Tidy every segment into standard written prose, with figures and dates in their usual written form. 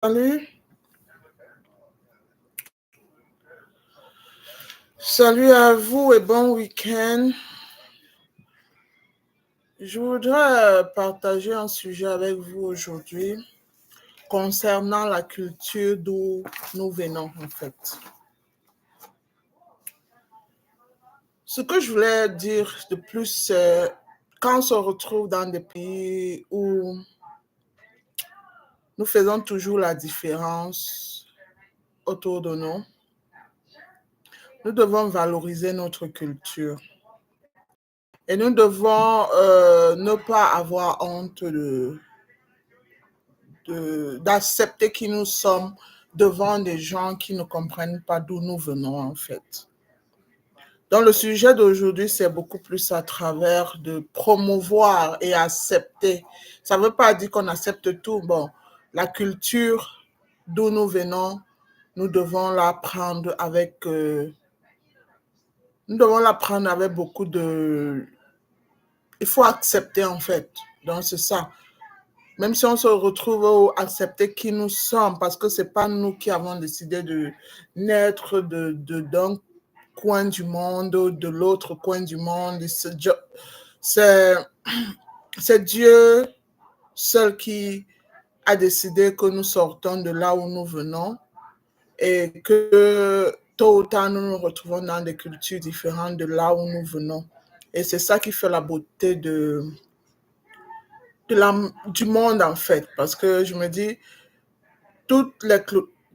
Salut, salut à vous et bon week-end. Je voudrais partager un sujet avec vous aujourd'hui concernant la culture d'où nous venons en fait. Ce que je voulais dire de plus, c'est quand on se retrouve dans des pays où nous faisons toujours la différence autour de nous, nous devons valoriser notre culture. Et nous devons ne pas avoir honte d'accepter qui nous sommes devant des gens qui ne comprennent pas d'où nous venons en fait. Donc le sujet d'aujourd'hui, c'est beaucoup plus à travers de promouvoir et accepter. Ça ne veut pas dire qu'on accepte tout. Bon, la culture d'où nous venons, nous devons la prendre avec, nous devons la prendre avec beaucoup de... Il faut accepter en fait. Donc c'est ça. Même si on se retrouve à accepter qui nous sommes, parce que ce n'est pas nous qui avons décidé de naître d'un coin du monde, de l'autre coin du monde. C'est c'est Dieu seul qui a décidé que nous sortons de là où nous venons et que tôt ou tard, nous nous retrouvons dans des cultures différentes de là où nous venons. Et c'est ça qui fait la beauté du monde en fait, parce que je me dis, toutes les,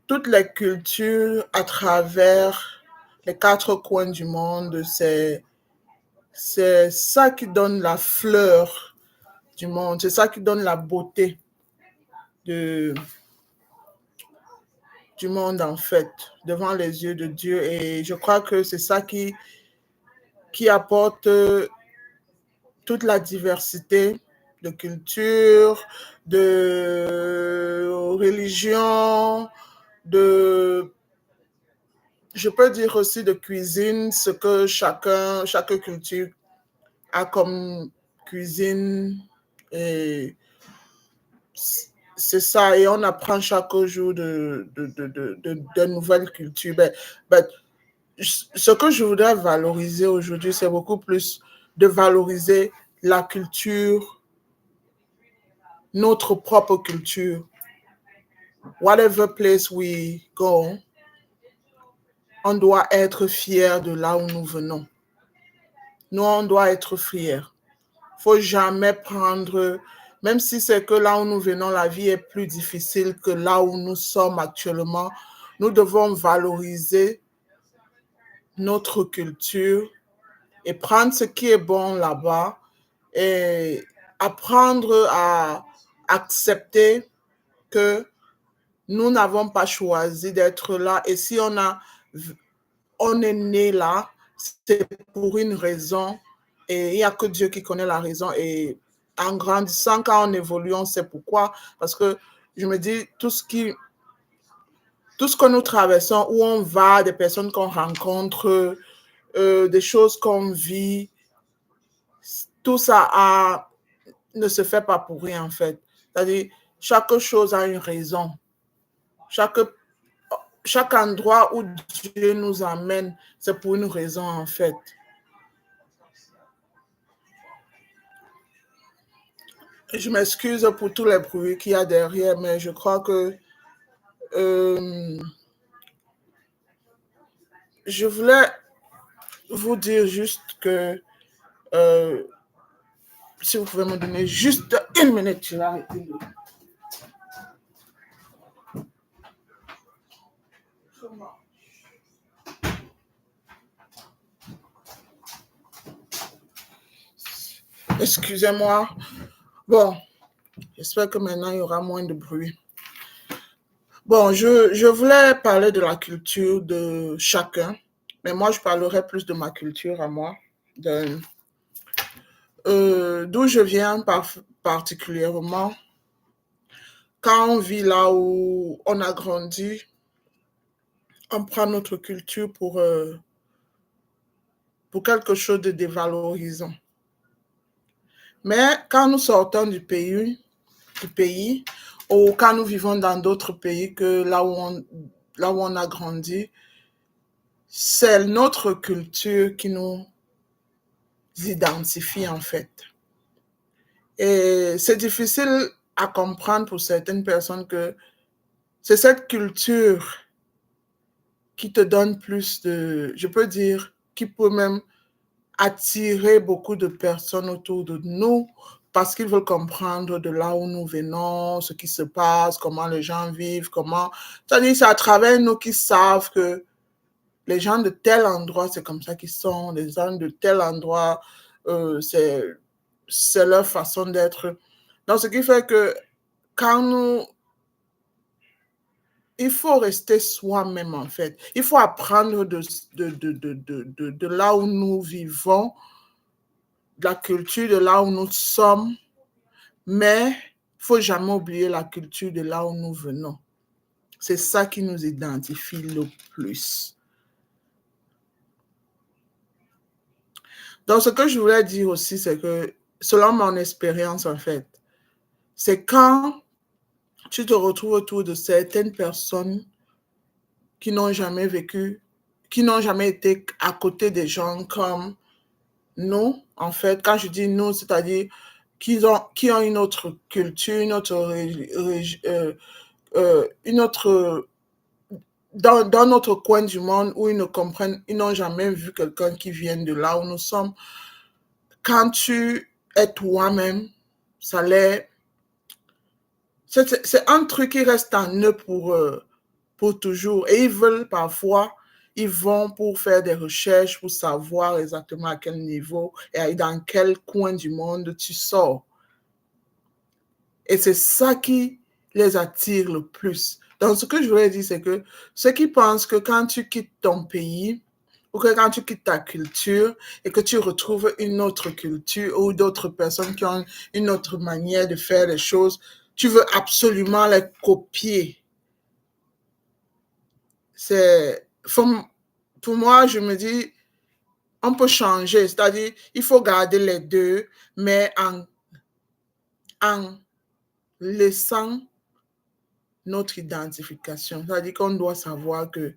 toutes les cultures à travers les quatre coins du monde, c'est ça qui donne la fleur du monde, c'est ça qui donne la beauté de, du monde en fait, devant les yeux de Dieu. Et je crois que c'est ça qui apporte toute la diversité de culture, de religion, de, je peux dire aussi de cuisine, ce que chaque culture a comme cuisine. Et c'est ça, et on apprend chaque jour de nouvelles cultures. Ben, ce que je voudrais valoriser aujourd'hui, c'est beaucoup plus de valoriser la culture, notre propre culture. Whatever place we go, on doit être fier de là où nous venons. Nous, on doit être fiers. Il ne faut jamais prendre, même si c'est que là où nous venons, la vie est plus difficile que là où nous sommes actuellement, nous devons valoriser notre culture et prendre ce qui est bon là-bas et apprendre à accepter que nous n'avons pas choisi d'être là. Et si on est né là, c'est pour une raison. Et il n'y a que Dieu qui connaît la raison. Et en grandissant, quand on évolue, on sait pourquoi. Parce que je me dis, tout ce que nous traversons, où on va, des personnes qu'on rencontre, des choses qu'on vit, tout ça ne se fait pas pour rien en fait. C'est-à-dire, chaque chose a une raison. Chaque endroit où Dieu nous amène, c'est pour une raison en fait. Je m'excuse pour tous les bruits qu'il y a derrière, mais je crois que euh, je voulais vous dire juste que euh, si vous pouvez me donner juste une minute, je vais arrêter. Excusez-moi. Bon, j'espère que maintenant il y aura moins de bruit. Bon, je voulais parler de la culture de chacun, mais moi je parlerai plus de ma culture à moi, d'où je viens particulièrement. Quand on vit là où on a grandi, on prend notre culture pour quelque chose de dévalorisant. Mais quand nous sortons du pays, ou quand nous vivons dans d'autres pays que là où on a grandi, c'est notre culture qui nous identifie en fait. Et c'est difficile à comprendre pour certaines personnes que c'est cette culture qui te donne plus de, je peux dire, qui peut même attirer beaucoup de personnes autour de nous parce qu'ils veulent comprendre de là où nous venons, ce qui se passe, comment les gens vivent, comment... C'est-à-dire, c'est à travers nous qu'ils savent que les gens de tel endroit, c'est comme ça qu'ils sont, les gens de tel endroit, c'est leur façon d'être. Donc, ce qui fait que quand nous... Il faut rester soi-même, en fait. Il faut apprendre de là où nous vivons, de la culture de là où nous sommes, mais il ne faut jamais oublier la culture de là où nous venons. C'est ça qui nous identifie le plus. Donc, ce que je voulais dire aussi, c'est que, selon mon expérience, en fait, c'est quand tu te retrouves autour de certaines personnes qui n'ont jamais vécu, qui n'ont jamais été à côté des gens comme nous, en fait. Quand je dis nous, c'est-à-dire qui ont une autre culture, une autre dans notre coin du monde où ils ne comprennent, ils n'ont jamais vu quelqu'un qui vient de là où nous sommes. Quand tu es toi-même, ça l'est. C'est un truc qui reste en eux pour toujours. Et ils veulent parfois, ils vont pour faire des recherches, pour savoir exactement à quel niveau et dans quel coin du monde tu sors. Et c'est ça qui les attire le plus. Donc, ce que je voulais dire, c'est que ceux qui pensent que quand tu quittes ton pays ou que quand tu quittes ta culture et que tu retrouves une autre culture ou d'autres personnes qui ont une autre manière de faire les choses, tu veux absolument les copier. C'est, pour moi, je me dis, on peut changer, c'est-à-dire, il faut garder les deux, mais en laissant notre identification. C'est-à-dire qu'on doit savoir que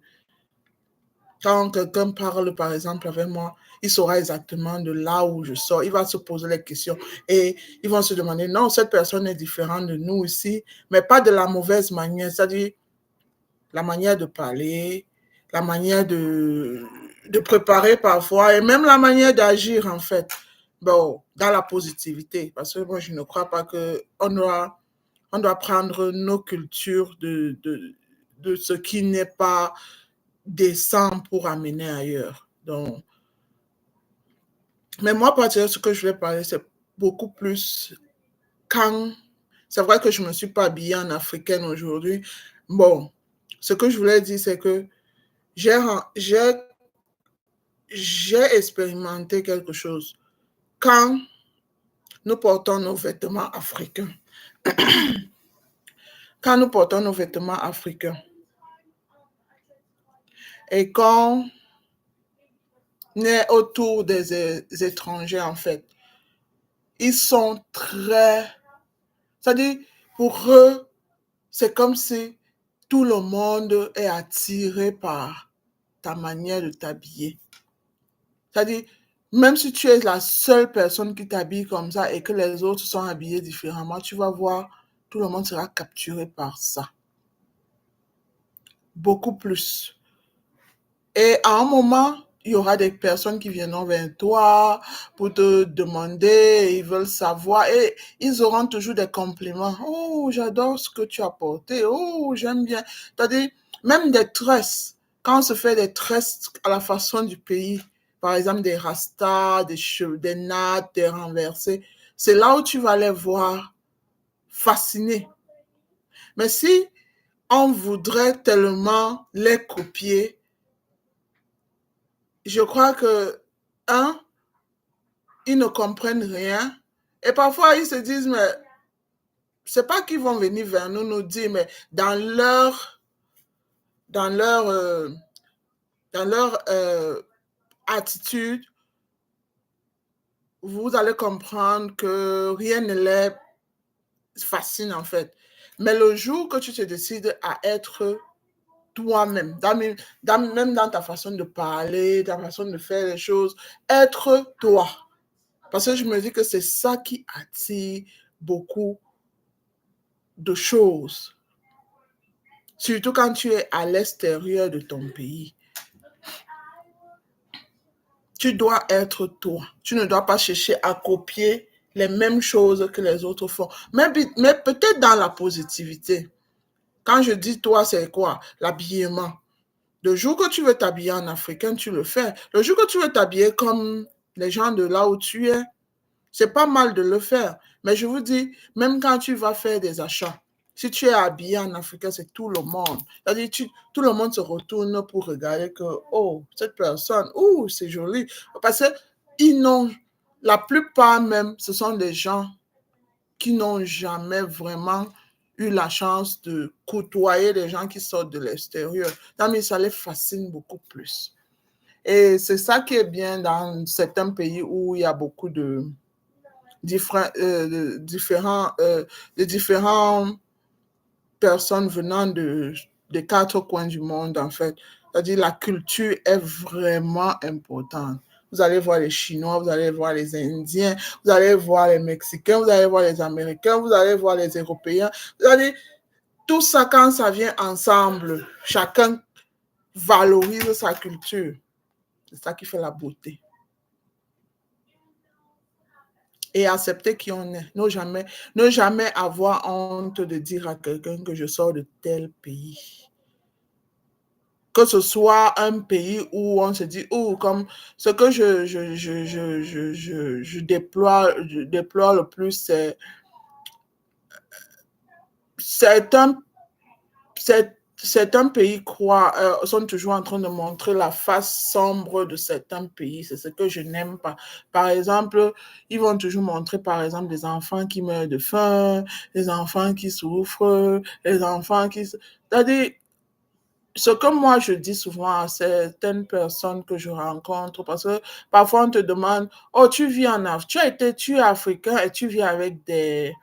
quand quelqu'un parle, par exemple, avec moi, il saura exactement de là où je sors. Il va se poser les questions et ils vont se demander, non, cette personne est différente de nous ici, mais pas de la mauvaise manière. C'est-à-dire la manière de parler, la manière de préparer parfois et même la manière d'agir, en fait. Bon, dans la positivité. Parce que moi, je ne crois pas on doit prendre nos cultures de ce qui n'est pas décent pour amener ailleurs. Donc, mais moi, particulièrement, ce que je vais parler, c'est beaucoup plus quand... C'est vrai que je ne me suis pas habillée en africaine aujourd'hui. Bon, ce que je voulais dire, c'est que j'ai expérimenté quelque chose. Quand nous portons nos vêtements africains, quand nous portons nos vêtements africains et quand on est autour des étrangers, en fait, ils sont très... C'est-à-dire, pour eux, c'est comme si tout le monde est attiré par ta manière de t'habiller. C'est-à-dire, même si tu es la seule personne qui t'habille comme ça et que les autres sont habillés différemment, tu vas voir, tout le monde sera capturé par ça. Beaucoup plus. Et à un moment, il y aura des personnes qui viendront vers toi pour te demander, ils veulent savoir, et ils auront toujours des compliments. Oh, j'adore ce que tu as porté. Oh, j'aime bien. C'est-à-dire, même des tresses. Quand on se fait des tresses à la façon du pays, par exemple des rastas, des cheveux, des nattes, des renversés, c'est là où tu vas les voir fascinés. Mais si on voudrait tellement les copier, je crois que, un, ils ne comprennent rien. Et parfois, ils se disent, mais c'est pas qu'ils vont venir vers nous nous dire, mais dans leur, euh, dans leur attitude, vous allez comprendre que rien ne les fascine en fait. Mais le jour que tu te décides à être toi-même, même dans ta façon de parler, ta façon de faire les choses, être toi. Parce que je me dis que c'est ça qui attire beaucoup de choses. Surtout quand tu es à l'extérieur de ton pays. Tu dois être toi. Tu ne dois pas chercher à copier les mêmes choses que les autres font. Mais peut-être dans la positivité. Quand je dis toi, c'est quoi? L'habillement. Le jour que tu veux t'habiller en africain, tu le fais. Le jour que tu veux t'habiller comme les gens de là où tu es, c'est pas mal de le faire. Mais je vous dis, même quand tu vas faire des achats, si tu es habillé en africain, c'est tout le monde. C'est-à-dire, tout le monde se retourne pour regarder que, oh, cette personne, oh, c'est joli. Parce que ils n'ont, la plupart même, ce sont des gens qui n'ont jamais vraiment eu la chance de côtoyer des gens qui sortent de l'extérieur. Non, mais ça les fascine beaucoup plus. Et c'est ça qui est bien dans certains pays où il y a beaucoup de différentes personnes venant des quatre coins du monde, en fait. C'est-à-dire la culture est vraiment importante. Vous allez voir les Chinois, vous allez voir les Indiens, vous allez voir les Mexicains, vous allez voir les Américains, vous allez voir les Européens. Vous allez, tout ça, quand ça vient ensemble, chacun valorise sa culture. C'est ça qui fait la beauté. Et accepter qui on est. Ne jamais avoir honte de dire à quelqu'un que je sors de tel pays. Que ce soit un pays où on se dit, oh, comme ce que je déplore le plus, c'est un, certains pays sont toujours en train de montrer la face sombre de certains pays. C'est ce que je n'aime pas. Par exemple, ils vont toujours montrer, par exemple, des enfants qui meurent de faim, des enfants qui souffrent, les enfants qui... C'est-à-dire, ce que moi je dis souvent à certaines personnes que je rencontre, parce que parfois on te demande, oh, tu vis en Afrique, tu es africain et tu vis avec des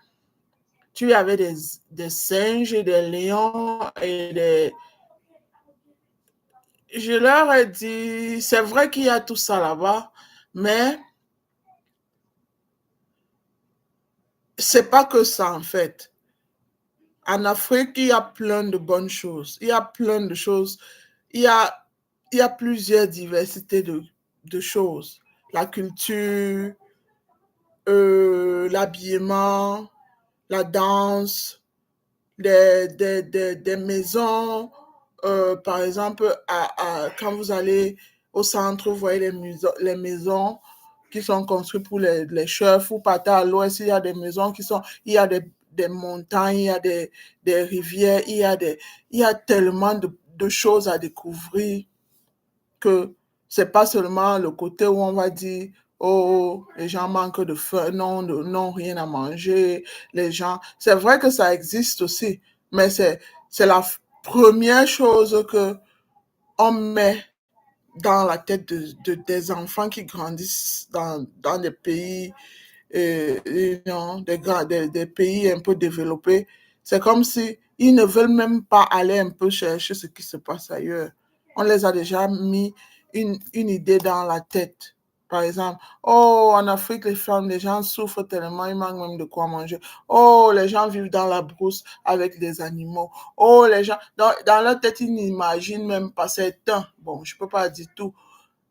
singes et des lions et des... Je leur ai dit, c'est vrai qu'il y a tout ça là-bas, mais c'est pas que ça en fait. En Afrique, il y a plein de bonnes choses. Il y a plein de choses. Il y a, il y a plusieurs diversités de choses. La culture, l'habillement, la danse, des maisons. Par exemple, quand vous allez au centre, vous voyez les maisons qui sont construites pour les chefs. Vous partez à l'ouest, il y a des maisons il y a des montagnes, il y a des rivières, il y a tellement de choses à découvrir que c'est pas seulement le côté où on va dire oh, les gens manquent de faim, non, rien à manger, les gens. C'est vrai que ça existe aussi, mais c'est la première chose que on met dans la tête des enfants qui grandissent dans des pays, non, des pays un peu développés. C'est comme si ils ne veulent même pas aller un peu chercher ce qui se passe ailleurs. On les a déjà mis une idée dans la tête. Par exemple, oh, en Afrique, les gens souffrent tellement, ils manquent même de quoi manger. Oh, les gens vivent dans la brousse avec des animaux. Oh, les gens, dans leur tête, ils n'imaginent même pas certains. Bon, je ne peux pas dire tout.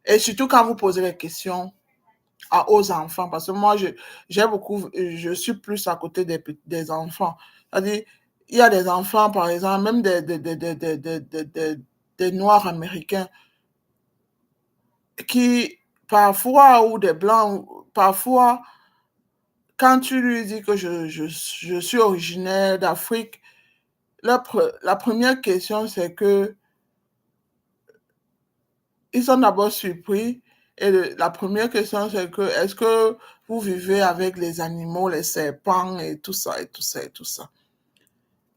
Et surtout quand vous posez les questions aux enfants, parce que moi, je suis plus à côté des enfants. C'est-à-dire, il y a des enfants, par exemple, même des Noirs américains qui, parfois, ou des Blancs, parfois, quand tu lui dis que je suis originaire d'Afrique, la première question, c'est que ils sont d'abord surpris. Et la première question, c'est que est-ce que vous vivez avec les animaux, les serpents et tout ça, et tout ça, et tout ça.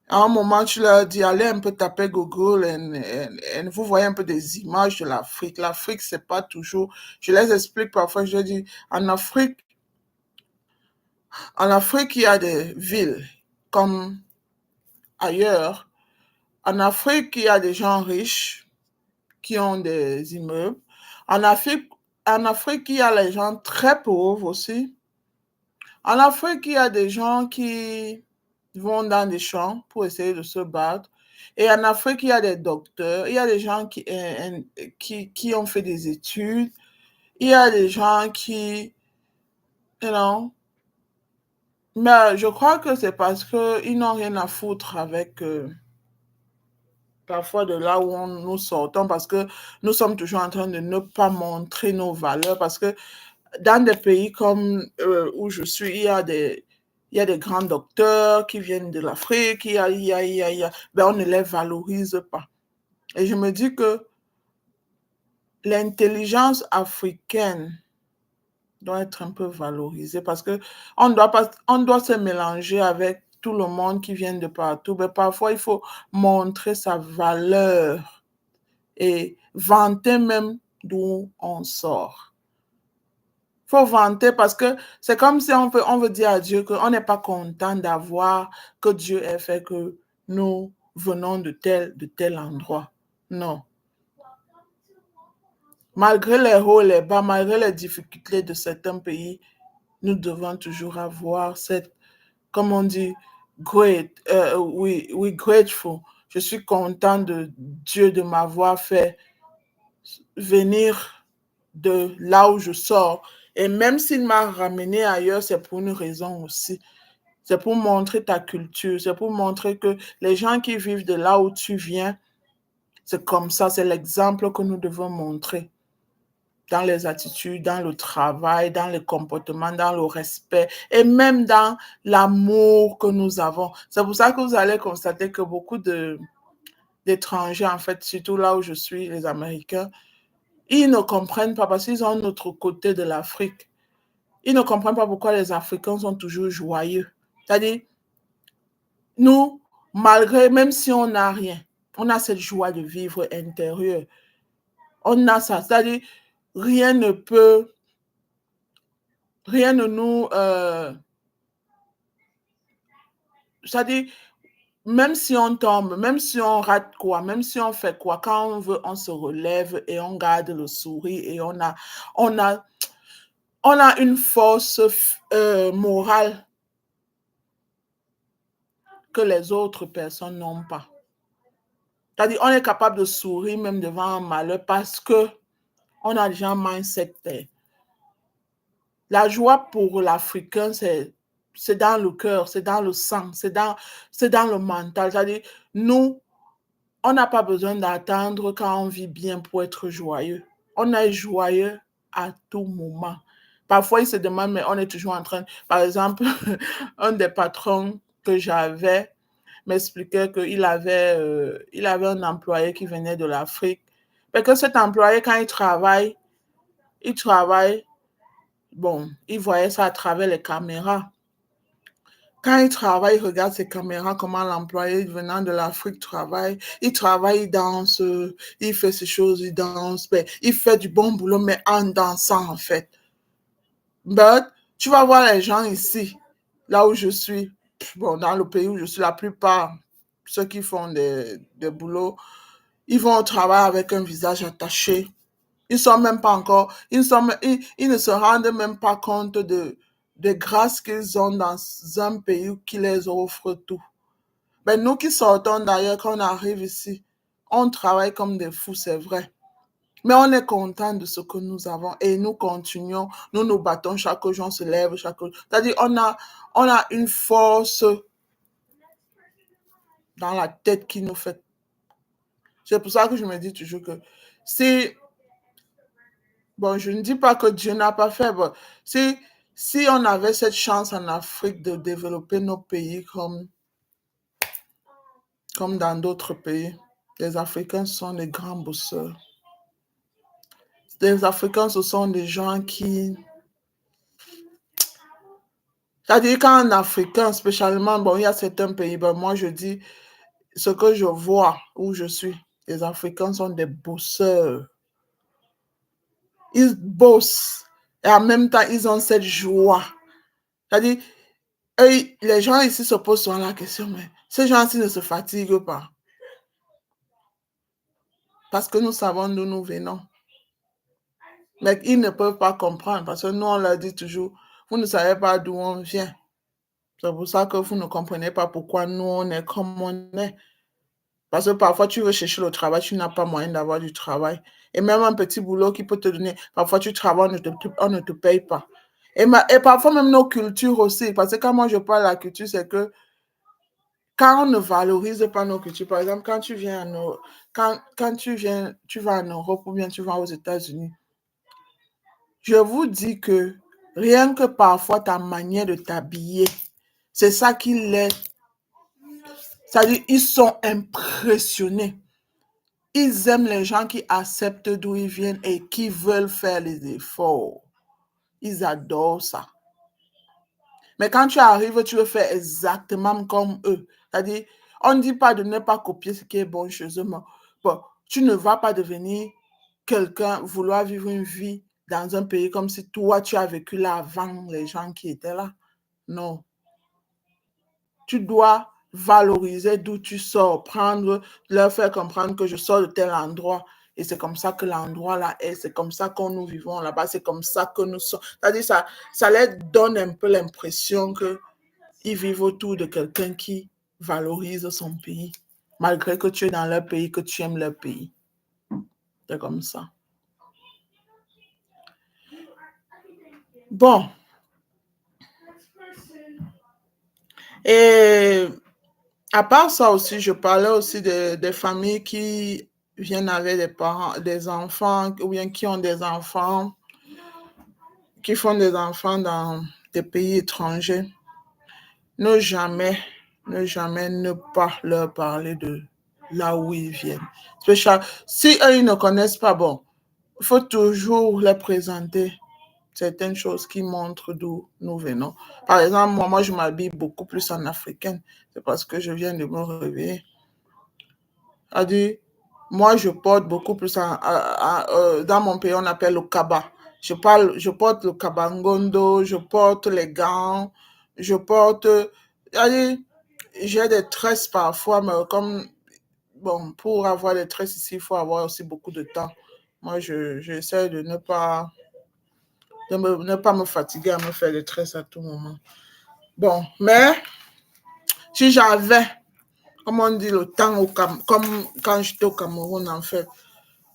À un moment, tu leur dis, allez un peu taper Google et vous voyez un peu des images de l'Afrique. L'Afrique, c'est pas toujours... Je les explique parfois, je dis, en Afrique, il y a des villes comme ailleurs. En Afrique, il y a des gens riches qui ont des immeubles. En Afrique, il y a les gens très pauvres aussi. En Afrique, il y a des gens qui vont dans des champs pour essayer de se battre. Et en Afrique, il y a des docteurs, il y a des gens qui ont fait des études, il y a des gens qui, you know, mais je crois que c'est parce qu'ils n'ont rien à foutre avec parfois de là où nous sortons, parce que nous sommes toujours en train de ne pas montrer nos valeurs, parce que dans des pays comme où je suis, il y a des grands docteurs qui viennent de l'Afrique, ben on ne les valorise pas. Et je me dis que l'intelligence africaine doit être un peu valorisée parce que on doit se mélanger avec tout le monde qui vient de partout. Mais parfois, il faut montrer sa valeur et vanter même d'où on sort. Il faut vanter parce que c'est comme si on veut dire à Dieu qu'on n'est pas content d'avoir, que Dieu ait fait que nous venons de tel endroit. Non. Malgré les hauts et les bas, malgré les difficultés de certains pays, nous devons toujours avoir cette, comme on dit, oui, grateful. Je suis content de Dieu de m'avoir fait venir de là où je sors. Et même s'il m'a ramené ailleurs, c'est pour une raison aussi. C'est pour montrer ta culture, c'est pour montrer que les gens qui vivent de là où tu viens, c'est comme ça, c'est l'exemple que nous devons montrer dans les attitudes, dans le travail, dans le comportement, dans le respect et même dans l'amour que nous avons. C'est pour ça que vous allez constater que beaucoup d'étrangers, en fait, surtout là où je suis, les Américains, ils ne comprennent pas parce qu'ils ont un autre côté de l'Afrique. Ils ne comprennent pas pourquoi les Africains sont toujours joyeux. C'est-à-dire, nous, malgré, même si on n'a rien, on a cette joie de vivre intérieure. On a ça. C'est-à-dire, rien ne peut, rien ne nous, c'est-à-dire, même si on tombe, même si on rate quoi, même si on fait quoi, quand on veut, on se relève et on garde le sourire et on a, on a une force morale que les autres personnes n'ont pas. C'est-à-dire, on est capable de sourire même devant un malheur parce que on a déjà un mindset. La joie pour l'Africain, c'est dans le cœur, c'est dans le sang, c'est dans le mental. C'est-à-dire, nous, on n'a pas besoin d'attendre quand on vit bien pour être joyeux. On est joyeux à tout moment. Parfois, ils se demandent, mais on est toujours en train. Par exemple, un des patrons que j'avais m'expliquait il avait un employé qui venait de l'Afrique. Mais que cet employé, quand il travaille, bon, il voyait ça à travers les caméras. Quand il travaille, il regarde ses caméras, comment l'employé venant de l'Afrique travaille. Il travaille, il danse, il fait ses choses, il danse, mais il fait du bon boulot, mais en dansant, en fait. But, tu vas voir les gens ici, là où je suis, bon, dans le pays où je suis, la plupart, ceux qui font des boulots, ils vont au travail avec un visage attaché. Ils sont même pas encore, ils ne se rendent même pas compte des grâces qu'ils ont dans un pays qui les offre tout. Mais nous qui sortons d'ailleurs, quand on arrive ici, on travaille comme des fous, c'est vrai. Mais on est content de ce que nous avons et nous continuons, nous nous battons chaque jour, on se lève chaque jour. C'est-à-dire, on a une force dans la tête qui nous fait. C'est pour ça que je me dis toujours que si, bon, je ne dis pas que Dieu n'a pas fait, bon, si on avait cette chance en Afrique de développer nos pays comme dans d'autres pays, les Africains sont des grands bosseurs. Les Africains, ce sont des gens qui... C'est-à-dire qu'un Africain, spécialement, bon, il y a certains pays, ben, moi je dis, ce que je vois où je suis, les Africains sont des bosseurs. Ils bossent et en même temps, ils ont cette joie. C'est-à-dire, les gens ici se posent souvent la question, mais Ces gens-ci ne se fatiguent pas. Parce que nous savons d'où nous venons. Mais ils ne peuvent pas comprendre parce que nous, on leur dit toujours, vous ne savez pas d'où on vient. C'est pour ça que vous ne comprenez pas pourquoi nous, on est comme on est. Parce que parfois, tu veux chercher le travail, tu n'as pas moyen d'avoir du travail. Et même un petit boulot qui peut te donner, parfois tu travailles, on ne te paye pas. Et parfois même nos cultures aussi. Parce que quand moi je parle de la culture, c'est que quand on ne valorise pas nos cultures, par exemple, quand tu viens quand tu vas en Europe ou bien tu vas aux États-Unis, je vous dis que rien que parfois ta manière de t'habiller, c'est ça qui les... C'est-à-dire, ils sont impressionnés. Ils aiment les gens qui acceptent d'où ils viennent et qui veulent faire les efforts. Ils adorent ça. Mais quand tu arrives, tu veux faire exactement comme eux. C'est-à-dire, on ne dit pas de ne pas copier ce qui est bon chez eux, mais bon, tu ne vas pas devenir quelqu'un, vouloir vivre une vie dans un pays comme si toi, tu as vécu là avant les gens qui étaient là. Non. Tu dois valoriser d'où tu sors, leur faire comprendre que je sors de tel endroit. Et c'est comme ça que l'endroit là est, c'est comme ça que nous vivons là-bas, c'est comme ça que nous sommes. C'est-à-dire, ça leur donne un peu l'impression qu'ils vivent autour de quelqu'un qui valorise son pays, malgré que tu es dans leur pays, que tu aimes leur pays. C'est comme ça. Bon. Et à part ça aussi, je parlais aussi des familles qui viennent avec des parents, des enfants, ou bien qui ont des enfants, qui font des enfants dans des pays étrangers. Ne jamais, ne jamais ne pas leur parler de là où ils viennent. Si eux, ils ne connaissent pas, bon, il faut toujours les présenter certaines choses qui montrent d'où nous venons. Par exemple, moi, je m'habille beaucoup plus en africaine. C'est parce que je viens de me réveiller. C'est-à-dire, moi, je porte beaucoup plus dans mon pays, on appelle le kaba. Je porte le kabangondo, je porte les gants, je porte... C'est-à-dire, j'ai des tresses parfois, mais comme, bon, pour avoir des tresses ici, il faut avoir aussi beaucoup de temps. Moi, j'essaie de ne pas me fatiguer à me faire des tresses à tout moment. Bon, mais si j'avais, comme on dit, le temps, comme quand j'étais au Cameroun, en fait,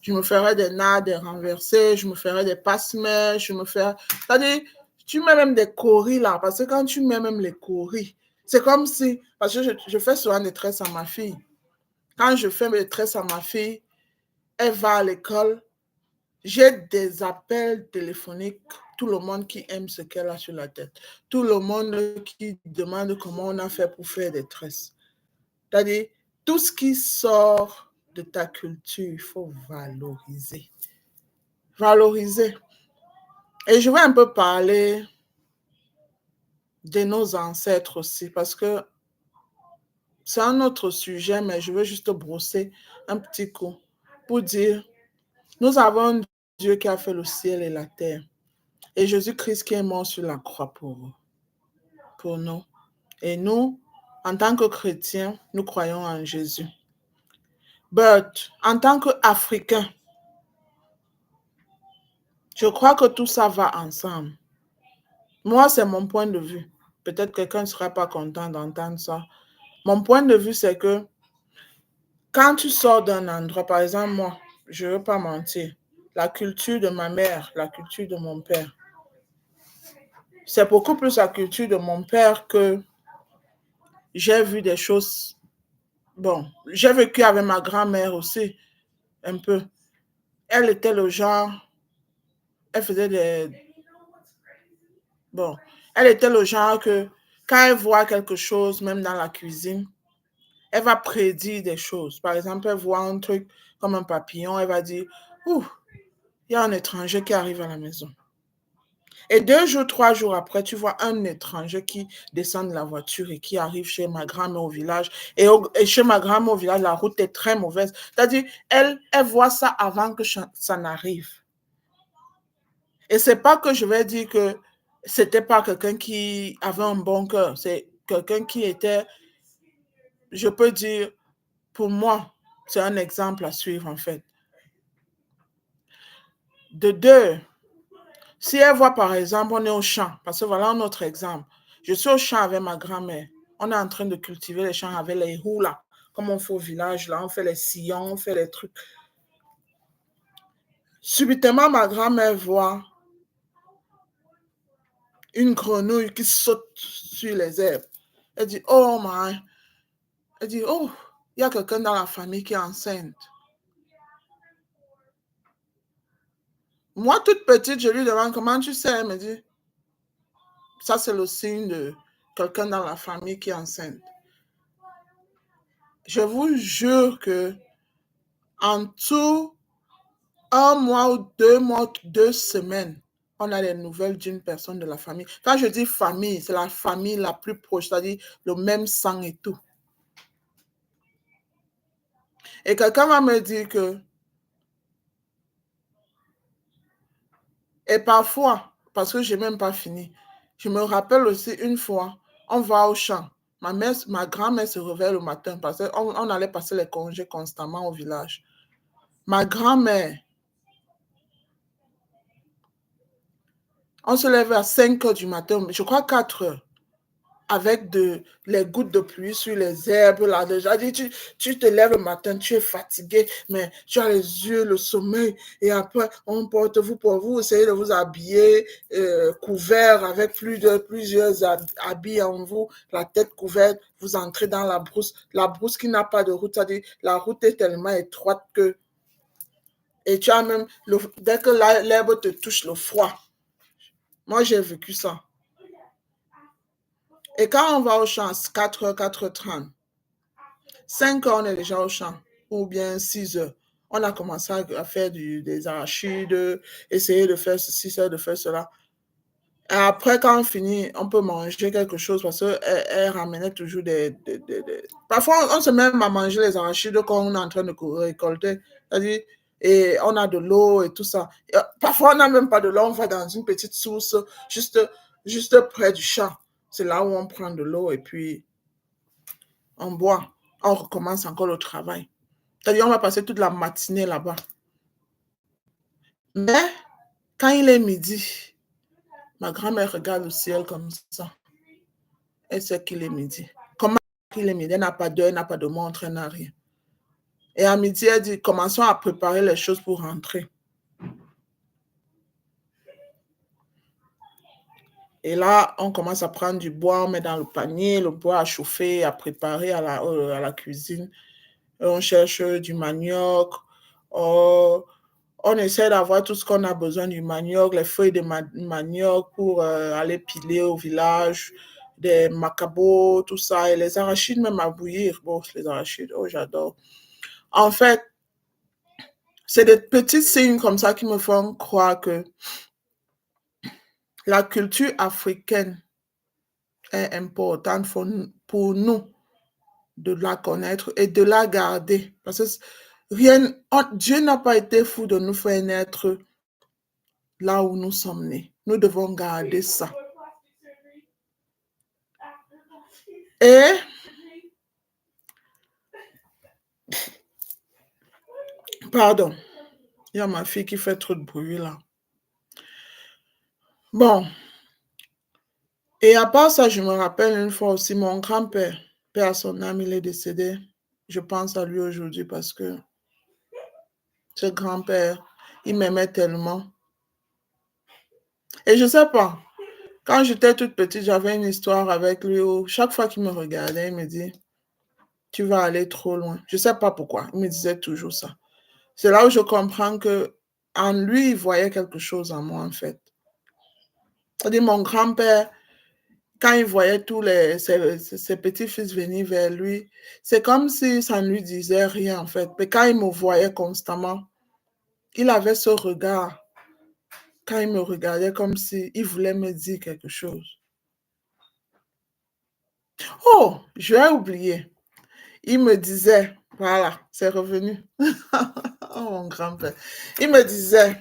je me ferais des nattes, des renversés, je me ferais des passe-mèches, c'est-à-dire, tu mets même des coris là, parce que quand tu mets même les coris, c'est comme si, parce que je fais souvent des tresses à ma fille. Quand je fais mes tresses à ma fille, elle va à l'école, j'ai des appels téléphoniques, tout le monde qui aime ce qu'elle a sur la tête, tout le monde qui demande comment on a fait pour faire des tresses. C'est-à-dire, tout ce qui sort de ta culture, il faut valoriser. Valoriser. Et je vais un peu parler de nos ancêtres aussi, parce que c'est un autre sujet, mais je veux juste brosser un petit coup pour dire, nous avons un Dieu qui a fait le ciel et la terre, et Jésus-Christ qui est mort sur la croix pour nous. Et nous, en tant que chrétiens, nous croyons en Jésus. But, en tant qu'Africains, je crois que tout ça va ensemble. Moi, c'est mon point de vue. Peut-être quelqu'un ne sera pas content d'entendre ça. Mon point de vue, c'est que quand tu sors d'un endroit, par exemple, moi, je ne veux pas mentir, la culture de ma mère, la culture de mon père, c'est beaucoup plus la culture de mon père que j'ai vu des choses. Bon, j'ai vécu avec ma grand-mère aussi, un peu. Elle était le genre, elle faisait des... Bon, elle était le genre que quand elle voit quelque chose, même dans la cuisine, elle va prédire des choses. Par exemple, elle voit un truc comme un papillon, elle va dire, ouh, il y a un étranger qui arrive à la maison. Et 2 jours, 3 jours après, tu vois un étranger qui descend de la voiture et qui arrive chez ma grand-mère au village. Et chez ma grand-mère au village, la route est très mauvaise. C'est-à-dire, elle voit ça avant que ça n'arrive. Et c'est pas que je vais dire que c'était pas quelqu'un qui avait un bon cœur. C'est quelqu'un qui était je peux dire, pour moi, c'est un exemple à suivre en fait. De deux, si elle voit par exemple, on est au champ, parce que voilà un autre exemple. Je suis au champ avec ma grand-mère. On est en train de cultiver les champs avec les roues là, comme on fait au village là, on fait les sillons, on fait les trucs. Subitement, ma grand-mère voit une grenouille qui saute sur les herbes. Elle dit, oh my. Elle dit, oh, il y a quelqu'un dans la famille qui est enceinte. Moi, toute petite, je lui demande comment tu sais. Elle me dit, ça c'est le signe de quelqu'un dans la famille qui est enceinte. Je vous jure que en tout, un mois ou 2 mois, 2 semaines, on a les nouvelles d'une personne de la famille. Quand je dis famille, c'est la famille la plus proche, c'est-à-dire le même sang et tout. Et quelqu'un va me dire que, et parfois, parce que je n'ai même pas fini, je me rappelle aussi une fois, on va au champ. Ma grand-mère se réveille le matin parce qu'on allait passer les congés constamment au village. Ma grand-mère, on se lève à 5 heures du matin, je crois 4 heures, avec les gouttes de pluie sur les herbes. Là, déjà, tu te lèves le matin, tu es fatigué, mais tu as les yeux, le sommeil. Et après, on porte pour vous essayez de vous habiller couvert avec plusieurs habits en vous, la tête couverte. Vous entrez dans la brousse qui n'a pas de route. C'est-à-dire, la route est tellement étroite que. Et tu as même, dès que l'herbe te touche, le froid. Moi, j'ai vécu ça. Et quand on va au champ, 4h, 4h30, 5h, on est déjà au champ, ou bien 6h. On a commencé à faire des arachides, essayer de faire ceci, ça, de faire cela. Et après, quand on finit, on peut manger quelque chose parce qu'elle ramenait toujours Parfois, on se met même à manger les arachides quand on est en train de récolter. C'est-à-dire, et on a de l'eau et tout ça. Et parfois, on n'a même pas de l'eau, on va dans une petite source juste près du champ. C'est là où on prend de l'eau et puis on boit. On recommence encore le travail. C'est-à-dire, on va passer toute la matinée là-bas. Mais quand il est midi, ma grand-mère regarde le ciel comme ça. Elle sait qu'il est midi. Comment qu'il est midi? Elle n'a pas d'heure, elle n'a pas de montre, elle n'a rien. Et à midi, elle dit, commençons à préparer les choses pour rentrer. Et là, on commence à prendre du bois, on met dans le panier, le bois à chauffer, à préparer à la cuisine. Et on cherche du manioc. On essaie d'avoir tout ce qu'on a besoin du manioc, les feuilles de manioc pour aller piler au village, des macabos, tout ça, et les arachides même à bouillir. Bon, les arachides, oh, j'adore. En fait, c'est des petits signes comme ça qui me font croire que la culture africaine est importante pour nous de la connaître et de la garder. Parce que Dieu n'a pas été fou de nous faire naître là où nous sommes nés. Nous devons garder ça. Et pardon, il y a ma fille qui fait trop de bruit là. Bon, et à part ça, je me rappelle une fois aussi, mon grand-père, père à son âme, il est décédé. Je pense à lui aujourd'hui parce que ce grand-père, il m'aimait tellement. Et je sais pas, quand j'étais toute petite, j'avais une histoire avec lui où chaque fois qu'il me regardait, il me dit, tu vas aller trop loin. Je sais pas pourquoi, il me disait toujours ça. C'est là où je comprends que en lui, il voyait quelque chose en moi, en fait. C'est-à-dire, mon grand-père, quand il voyait ses petits-fils venir vers lui, c'est comme si ça ne lui disait rien, en fait. Mais quand il me voyait constamment, il avait ce regard, quand il me regardait comme s'il voulait me dire quelque chose. Oh, je vais oublier. Il me disait, voilà, c'est revenu. Oh, mon grand-père. Il me disait,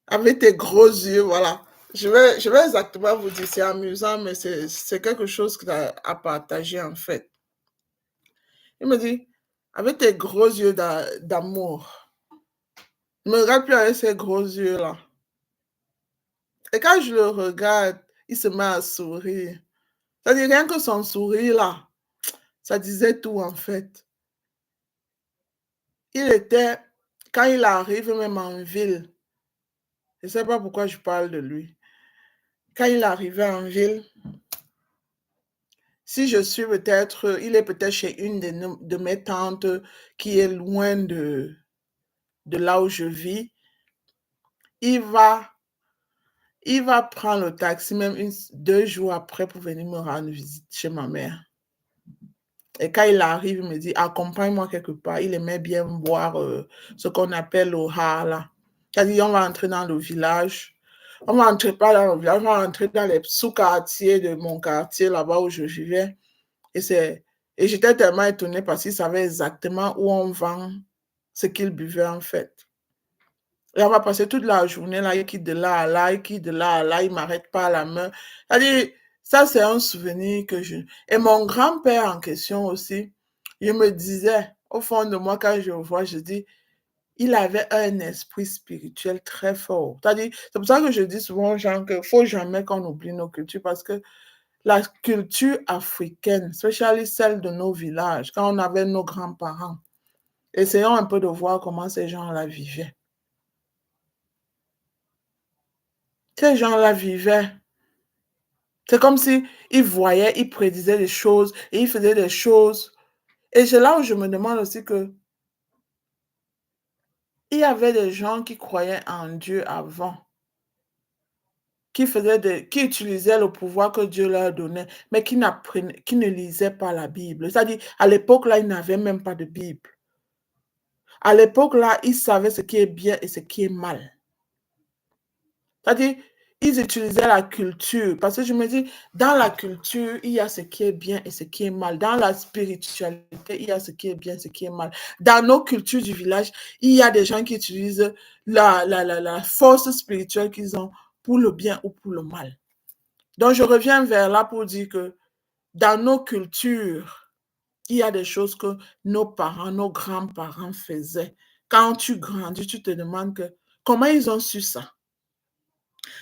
avec tes gros yeux, voilà. Je vais exactement vous dire, c'est amusant, mais c'est quelque chose à partager en fait. Il me dit, avec tes gros yeux d'amour, ne me regarde plus avec ces gros yeux-là. Et quand je le regarde, il se met à sourire. Ça dit rien que son sourire là, ça disait tout en fait. Il était, quand il arrive même en ville, je ne sais pas pourquoi je parle de lui. Quand il arrivait en ville, si je suis peut-être, il est peut-être chez une de mes tantes qui est loin de là où je vis, il va, il va prendre le taxi même 2 jours après pour venir me rendre visite chez ma mère. Et quand il arrive, il me dit, accompagne-moi quelque part. Il aimait bien boire ce qu'on appelle le hala. C'est-à-dire, on va entrer dans le village. On va entrer pas dans le village, on va entrer dans les sous-quartiers de mon quartier, là-bas où je vivais. Et j'étais tellement étonnée parce qu'il savait exactement où on vend ce qu'il buvait en fait. Et on va passer toute la journée là, il quitte de là à là, il quitte de là à là, il m'arrête pas à la main. C'est-à-dire, ça c'est un souvenir que je... Et mon grand-père en question aussi, il me disait, au fond de moi, quand je le vois, je dis, il avait un esprit spirituel très fort. C'est-à-dire, c'est pour ça que je dis souvent aux gens qu'il ne faut jamais qu'on oublie nos cultures parce que la culture africaine, spécialement celle de nos villages, quand on avait nos grands-parents, essayons un peu de voir comment ces gens-là vivaient. Ces gens-là vivaient. C'est comme si ils voyaient, ils prédisaient des choses et ils faisaient des choses. Et c'est là où je me demande aussi que il y avait des gens qui croyaient en Dieu avant, qui utilisaient le pouvoir que Dieu leur donnait, mais qui ne lisaient pas la Bible. C'est-à-dire, à l'époque là, ils n'avaient même pas de Bible. À l'époque là, ils savaient ce qui est bien et ce qui est mal. C'est-à-dire, ils utilisaient la culture. Parce que je me dis, dans la culture, il y a ce qui est bien et ce qui est mal. Dans la spiritualité, il y a ce qui est bien et ce qui est mal. Dans nos cultures du village, il y a des gens qui utilisent la force spirituelle qu'ils ont pour le bien ou pour le mal. Donc, je reviens vers là pour dire que dans nos cultures, il y a des choses que nos parents, nos grands-parents faisaient. Quand tu grandis, tu te demandes que comment ils ont su ça?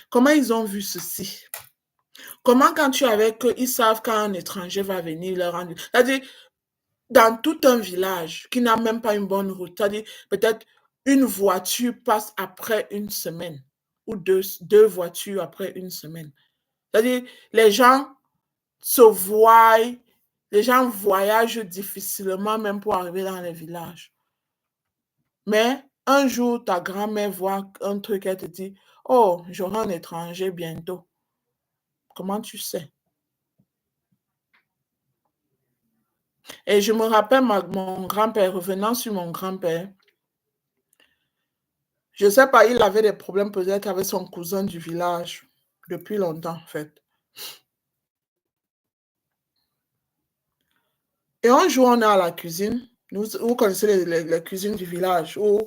Comment ils ont vu ceci? Comment quand tu es avec eux, ils savent quand un étranger va venir leur rendre. C'est-à-dire, dans tout un village qui n'a même pas une bonne route, c'est-à-dire peut-être une voiture passe après une semaine ou deux voitures après une semaine. C'est-à-dire, les gens se voient, les gens voyagent difficilement même pour arriver dans les villages. Mais un jour, ta grand-mère voit un truc, elle te dit, oh, j'aurai un étranger bientôt. Comment tu sais? Et je me rappelle mon grand-père, revenant sur mon grand-père, je ne sais pas, il avait des problèmes peut-être avec son cousin du village depuis longtemps en fait. Et un jour, on est à la cuisine. Vous connaissez les cuisines du village où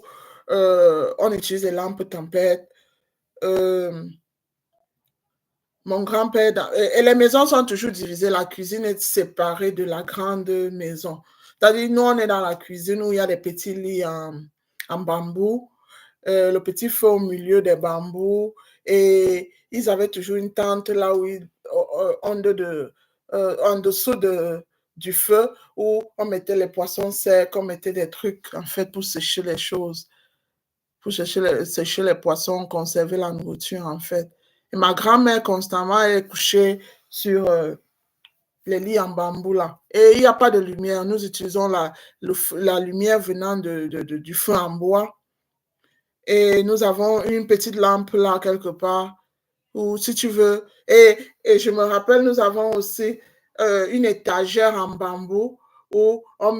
on utilise les lampes tempêtes. Euh, Mon grand-père, et les maisons sont toujours divisées. La cuisine est séparée de la grande maison. C'est-à-dire, nous, on est dans la cuisine où il y a des petits lits en bambou, le petit feu au milieu des bambous. Et ils avaient toujours une tente là où en dessous du feu, où on mettait les poissons secs, on mettait des trucs, en fait, pour sécher les choses, pour sécher les poissons, conserver la nourriture, en fait. Et ma grand-mère, constamment, est couchée sur les lits en bambou, là. Et il n'y a pas de lumière. Nous utilisons la lumière venant du feu en bois. Et nous avons une petite lampe, là, quelque part, ou si tu veux. Et je me rappelle, nous avons aussi une étagère en bambou où on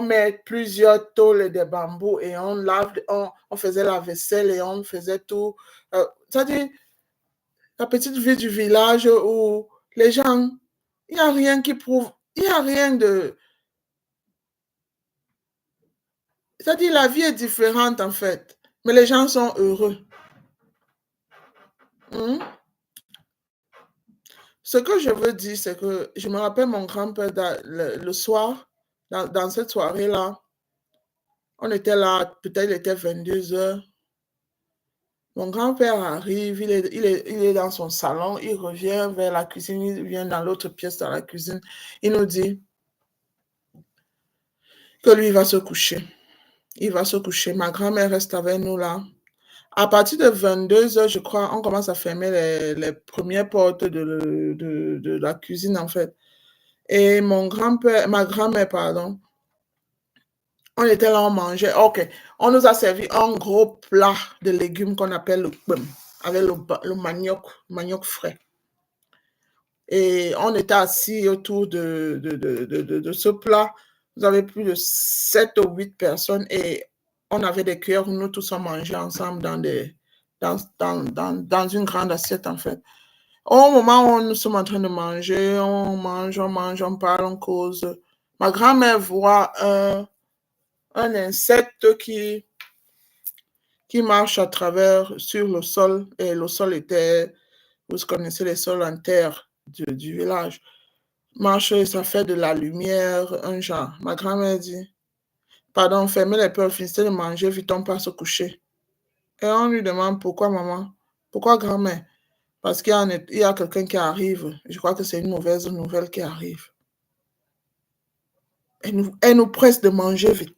met plusieurs tôles de bambou et on faisait la vaisselle et on faisait tout. C'est-à-dire, la petite vie du village où les gens, il n'y a rien qui prouve, il n'y a rien de... C'est-à-dire, la vie est différente en fait, mais les gens sont heureux. Hmm? Ce que je veux dire, c'est que je me rappelle mon grand-père le soir, dans cette soirée-là, on était là, peut-être il était 22 heures. Mon grand-père arrive, il est dans son salon, il revient vers la cuisine, il vient dans l'autre pièce dans la cuisine. Il nous dit que lui, il va se coucher. Il va se coucher. Ma grand-mère reste avec nous là. À partir de 22 heures, je crois, on commence à fermer les premières portes de la cuisine, en fait. Et ma grand-mère, pardon, on était là, on mangeait. OK. On nous a servi un gros plat de légumes qu'on appelle le pum, avec le manioc frais. Et on était assis autour de ce plat. Vous avez plus de 7 ou 8 personnes et on avait des cuillères où nous tous on mangeait ensemble dans une grande assiette, en fait. Au moment où nous sommes en train de manger, on parle, on cause. Ma grand-mère voit un insecte qui marche à travers sur le sol. Et le sol était, vous connaissez les sols en terre du village. Marche et ça fait de la lumière, un genre. Ma grand-mère dit, pardon, fermez les portes, finissez de manger, vite on passe se coucher. Et on lui demande pourquoi maman, pourquoi grand-mère? Parce qu'il y a quelqu'un qui arrive. Je crois que c'est une mauvaise nouvelle qui arrive. Elle nous presse de manger vite.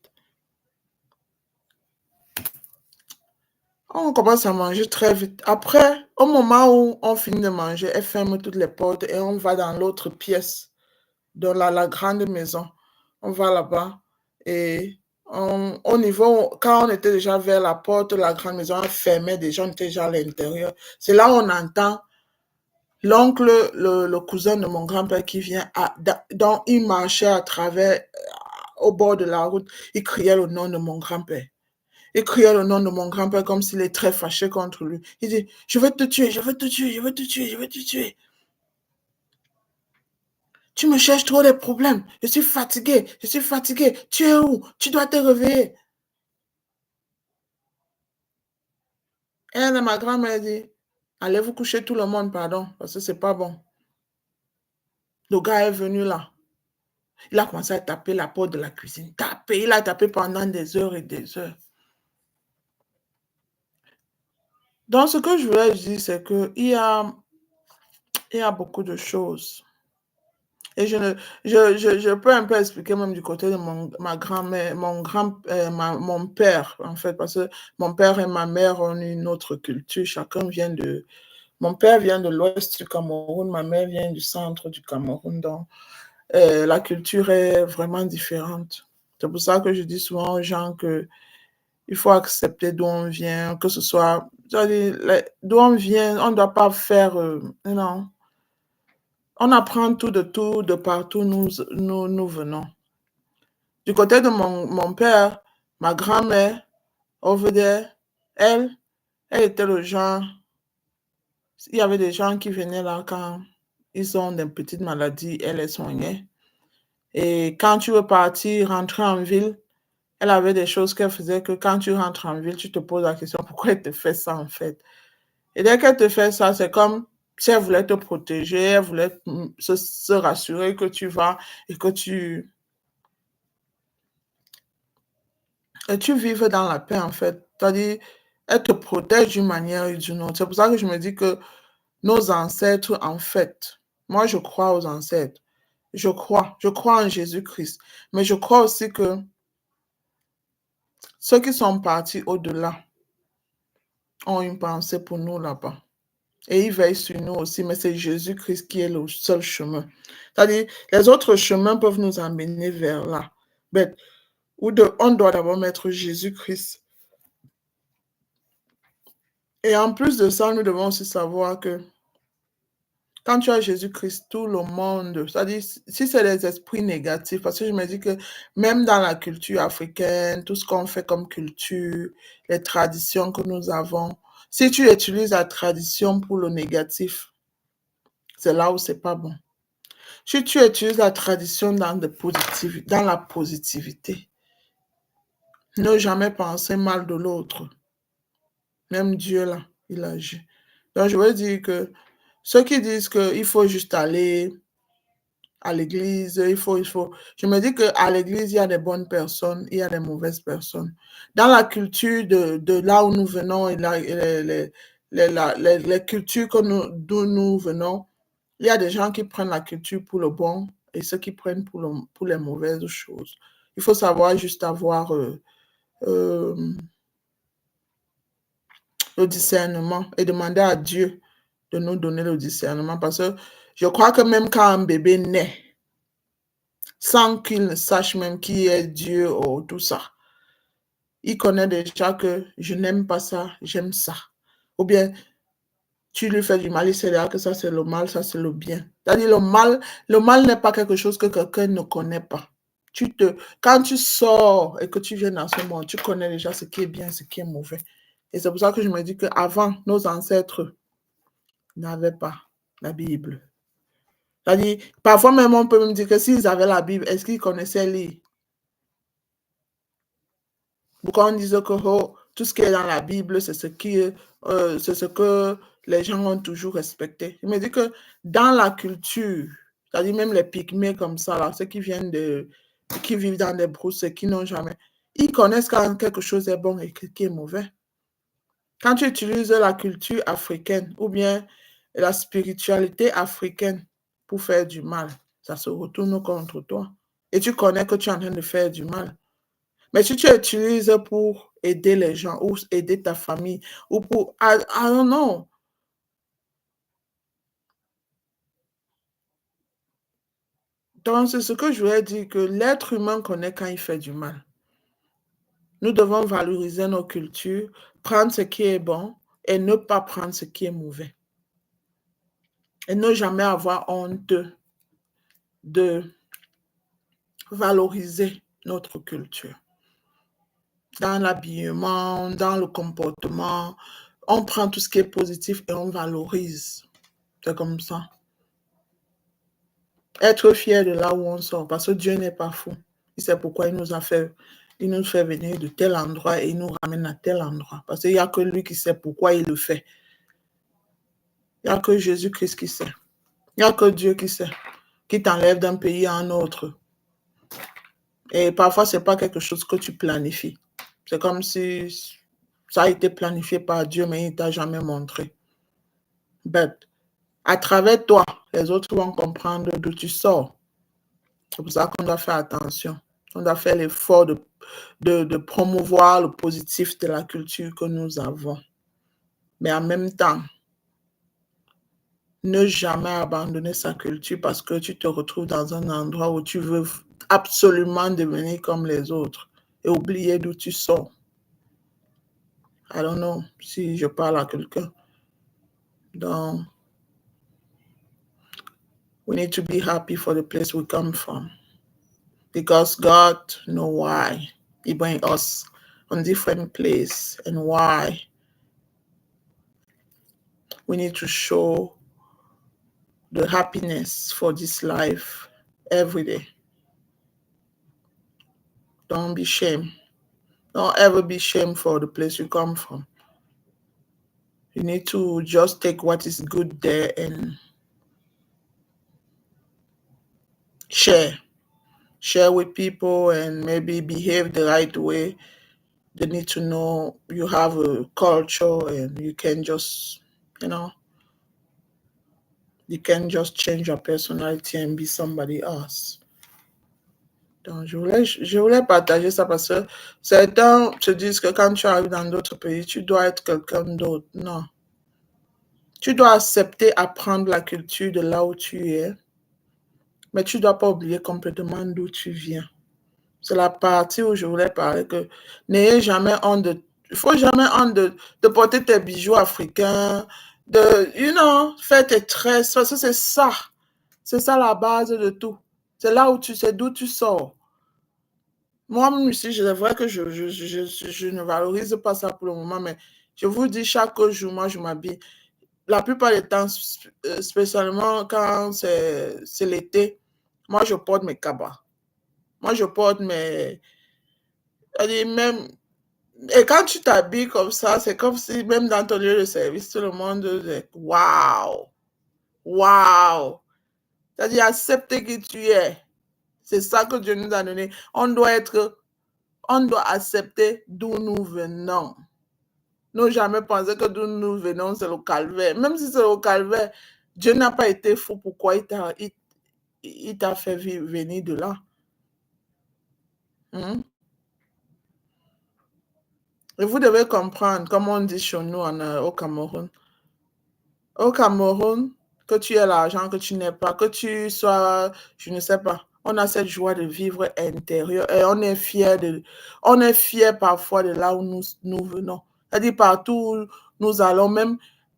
On commence à manger très vite. Après, au moment où on finit de manger, elle ferme toutes les portes et on va dans l'autre pièce, dans la grande maison. On va là-bas et au niveau, quand on était déjà vers la porte de la grande maison, on fermait déjà, on était déjà à l'intérieur. C'est là où on entend l'oncle, le cousin de mon grand-père qui vient, donc il marchait à travers, au bord de la route, il criait le nom de mon grand-père. Il criait le nom de mon grand-père comme s'il est très fâché contre lui. Il dit, je vais te tuer, je vais te tuer, je vais te tuer, je vais te tuer. Tu me cherches trop de problèmes. Je suis fatigué, je suis fatigué. Tu es où? Tu dois te réveiller. Et ma grand-mère dit, allez vous coucher tout le monde, pardon, parce que c'est pas bon. Le gars est venu là. Il a commencé à taper la porte de la cuisine. Il a tapé pendant des heures et des heures. Donc, ce que je voulais dire, c'est qu'il y a beaucoup de choses. Et je peux un peu expliquer même du côté de ma grand-mère, mon père, en fait, parce que mon père et ma mère ont une autre culture. Mon père vient de l'ouest du Cameroun, ma mère vient du centre du Cameroun. Donc, la culture est vraiment différente. C'est pour ça que je dis souvent aux gens que il faut accepter d'où on vient, que ce soit, d'où on vient, on ne doit pas faire, non. On apprend tout, de partout nous venons. Du côté de mon père, ma grand-mère, over there, elle, elle était le genre, il y avait des gens qui venaient là quand ils ont des petites maladies, elle les soignait. Et quand tu veux partir, rentrer en ville, elle avait des choses qu'elle faisait que quand tu rentres en ville, tu te poses la question pourquoi elle te fait ça en fait. Et dès qu'elle te fait ça, c'est comme si elle voulait te protéger, elle voulait se rassurer que tu vas et que tu vives dans la paix en fait. C'est-à-dire, elle te protège d'une manière ou d'une autre. C'est pour ça que je me dis que nos ancêtres, en fait, moi je crois aux ancêtres. Je crois en Jésus-Christ. Mais je crois aussi que ceux qui sont partis au-delà ont une pensée pour nous là-bas. Et il veille sur nous aussi, mais c'est Jésus-Christ qui est le seul chemin. C'est-à-dire, les autres chemins peuvent nous amener vers là. Mais on doit d'abord mettre Jésus-Christ. Et en plus de ça, nous devons aussi savoir que quand tu as Jésus-Christ, tout le monde, c'est-à-dire, si c'est les esprits négatifs, parce que je me dis que même dans la culture africaine, tout ce qu'on fait comme culture, les traditions que nous avons, si tu utilises la tradition pour le négatif, c'est là où c'est pas bon. Si tu utilises la tradition dans la positivité, ne jamais penser mal de l'autre. Même Dieu, là, il agit. Donc, je veux dire que ceux qui disent qu'il faut juste aller À l'église, il faut. Je me dis qu'à l'église, il y a des bonnes personnes, il y a des mauvaises personnes. Dans la culture de là où nous venons et les cultures d'où nous venons, il y a des gens qui prennent la culture pour le bon et ceux qui prennent pour les mauvaises choses. Il faut savoir juste avoir euh, le discernement et demander à Dieu de nous donner le discernement parce que je crois que même quand un bébé naît, sans qu'il ne sache même qui est Dieu ou tout ça, il connaît déjà que je n'aime pas ça, j'aime ça. Ou bien tu lui fais du mal, il sait déjà que ça c'est le mal, ça c'est le bien. C'est-à-dire le mal n'est pas quelque chose que quelqu'un ne connaît pas. Quand tu sors et que tu viens dans ce monde, tu connais déjà ce qui est bien, ce qui est mauvais. Et c'est pour ça que je me dis qu'avant, nos ancêtres n'avaient pas la Bible. C'est-à-dire, parfois même, on peut me dire que s'ils avaient la Bible, est-ce qu'ils connaissaient lire? Pourquoi on disait que oh, tout ce qui est dans la Bible, c'est ce que les gens ont toujours respecté. Je me dis que dans la culture, c'est-à-dire même les pygmées comme ça, là, ceux qui vivent dans des brousses et qui n'ont jamais, ils connaissent quand quelque chose est bon et qui est mauvais. Quand tu utilises la culture africaine ou bien la spiritualité africaine pour faire du mal, ça se retourne contre toi. Et tu connais que tu es en train de faire du mal. Mais si tu utilises pour aider les gens ou aider ta famille ou pour... I don't know. Donc, c'est ce que je voulais dire, que l'être humain connaît quand il fait du mal. Nous devons valoriser nos cultures, prendre ce qui est bon et ne pas prendre ce qui est mauvais. Et ne jamais avoir honte de valoriser notre culture. Dans l'habillement, dans le comportement, on prend tout ce qui est positif et on valorise. C'est comme ça. Être fier de là où on sort, parce que Dieu n'est pas fou. Il sait pourquoi il nous fait venir de tel endroit et il nous ramène à tel endroit. Parce qu'il n'y a que lui qui sait pourquoi il le fait. Il n'y a que Jésus-Christ qui sait. Il n'y a que Dieu qui sait, qui t'enlève d'un pays à un autre. Et parfois, ce n'est pas quelque chose que tu planifies. C'est comme si ça a été planifié par Dieu, mais il ne t'a jamais montré. But, à travers toi, les autres vont comprendre d'où tu sors. C'est pour ça qu'on doit faire attention. On doit faire l'effort de promouvoir le positif de la culture que nous avons. Mais en même temps, ne jamais abandonner sa culture parce que tu te retrouves dans un endroit où tu veux absolument devenir comme les autres et oublier d'où tu sors. I don't know si je parle à quelqu'un. Donc, we need to be happy for the place we come from. Because God knows why He brings us on different place and why we need to show the happiness for this life every day. Don't be ashamed. Don't ever be ashamed for the place you come from. You need to just take what is good there and share. Share with people and maybe behave the right way. They need to know you have a culture and you can just, you can just change your personality and be somebody else. Donc, je voulais partager ça parce que certains se disent que quand tu arrives dans d'autres pays, tu dois être quelqu'un d'autre. Non. Tu dois accepter, apprendre la culture de là où tu es, mais tu ne dois pas oublier complètement d'où tu viens. C'est la partie où je voulais parler que n'ayez jamais honte de... Il faut jamais honte de porter tes bijoux africains, faire tes tresses, parce que c'est ça. C'est ça la base de tout. C'est là où tu sais d'où tu sors. Moi-même ici, c'est vrai que je ne valorise pas ça pour le moment, mais je vous dis, chaque jour, moi, je m'habille. La plupart des temps, spécialement quand c'est l'été, moi, je porte mes cabas. Moi, je porte mes... C'est-à-dire même... Et quand tu t'habilles comme ça, c'est comme si même dans ton lieu de service, tout le monde dit « Waouh! Waouh! » C'est-à-dire accepter qui tu es. C'est ça que Dieu nous a donné. On doit accepter d'où nous venons. Ne jamais penser que d'où nous venons, c'est le calvaire. Même si c'est le calvaire, Dieu n'a pas été fou. Pourquoi il t'a fait venir de là? Et vous devez comprendre, comme on dit chez nous au Cameroun. Au Cameroun, que tu aies l'argent, que tu n'aies pas, que tu sois, je ne sais pas, on a cette joie de vivre intérieur et on est fier parfois de là où nous venons. C'est-à-dire partout où nous allons,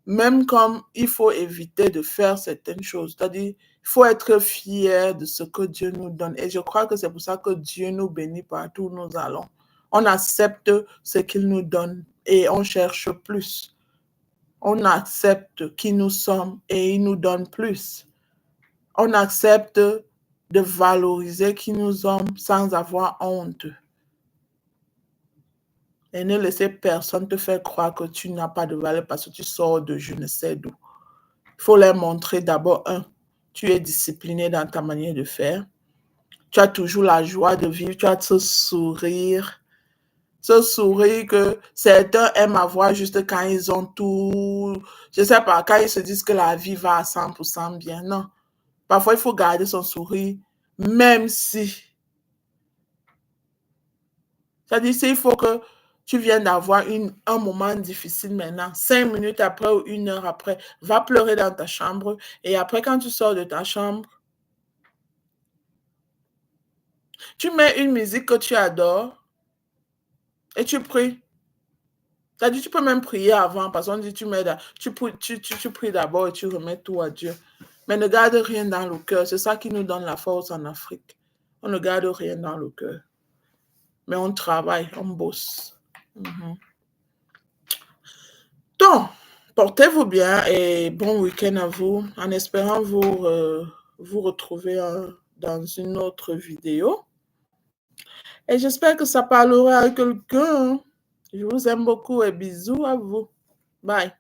même comme il faut éviter de faire certaines choses. C'est-à-dire, il faut être fier de ce que Dieu nous donne. Et je crois que c'est pour ça que Dieu nous bénit partout où nous allons. On accepte ce qu'il nous donne et on cherche plus. On accepte qui nous sommes et il nous donne plus. On accepte de valoriser qui nous sommes sans avoir honte. Et ne laissez personne te faire croire que tu n'as pas de valeur parce que tu sors de je ne sais d'où. Il faut leur montrer d'abord, tu es discipliné dans ta manière de faire. Tu as toujours la joie de vivre, tu as ce sourire. Ce sourire que certains aiment avoir juste quand ils ont tout, je sais pas, quand ils se disent que la vie va à 100% bien. Non. Parfois, il faut garder son sourire, même si. C'est-à-dire, il faut que tu viennes d'avoir un moment difficile maintenant, 5 minutes après ou 1 heure après, va pleurer dans ta chambre et après, quand tu sors de ta chambre, tu mets une musique que tu adores et tu pries. C'est-à-dire, tu peux même prier avant parce qu'on dit tu pries d'abord et tu remets tout à Dieu. Mais ne garde rien dans le cœur. C'est ça qui nous donne la force en Afrique. On ne garde rien dans le cœur. Mais on travaille, on bosse. Donc, portez-vous bien et bon week-end à vous, en espérant vous retrouver dans une autre vidéo. Et j'espère que ça parlera à quelqu'un. Je vous aime beaucoup et bisous à vous. Bye.